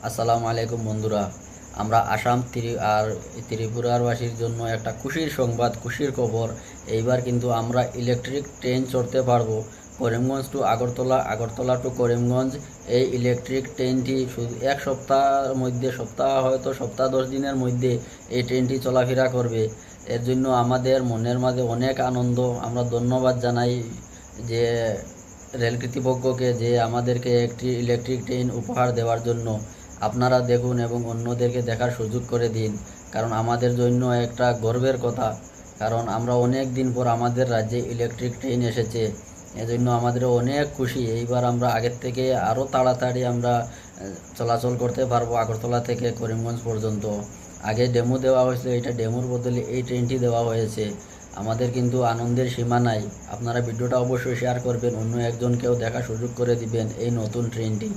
আসসালামু আলাইকুম বন্ধুরা। আমরা আসাম আর ত্রিপুরারবাসীর জন্য একটা খুশির সংবাদ, খুশির খবর। এইবার কিন্তু আমরা ইলেকট্রিক ট্রেন চড়তে পারবো করিমগঞ্জ টু আগরতলা, আগরতলা টু করিমগঞ্জ। এই ইলেকট্রিক ট্রেনটি শুধু এক সপ্তাহের মধ্যে, হয়তো সপ্তাহ 10 দিনের মধ্যে এই ট্রেনটি চলাফেরা করবে। এর জন্য আমাদের মনের মাঝে অনেক আনন্দ। আমরা ধন্যবাদ জানাই যে রেল কর্তৃপক্ষকে, যে আমাদেরকে একটি ইলেকট্রিক ট্রেন উপহার দেওয়ার জন্য। আপনারা দেখুন এবং অন্যদেরকে দেখার সুযোগ করে দিন, কারণ আমাদের জন্য একটা গর্বের কথা। কারণ আমরা অনেক দিন পর আমাদের রাজ্যে ইলেকট্রিক ট্রেন এসেছে, এজন্য আমাদের অনেক খুশি। এইবার আমরা আগের থেকে আরও তাড়াতাড়ি আমরা চলাচল করতে পারবো আগরতলা থেকে করিমগঞ্জ পর্যন্ত। আগে ডেমো দেওয়া হয়েছিল, এটা ডেমোর বদলে এই ট্রেনটি দেওয়া হয়েছে। আমাদের কিন্তু আনন্দের সীমা নাই। আপনারা ভিডিওটা অবশ্যই শেয়ার করবেন, অন্য একজনকেও দেখার সুযোগ করে দিবেন এই নতুন ট্রেনটি।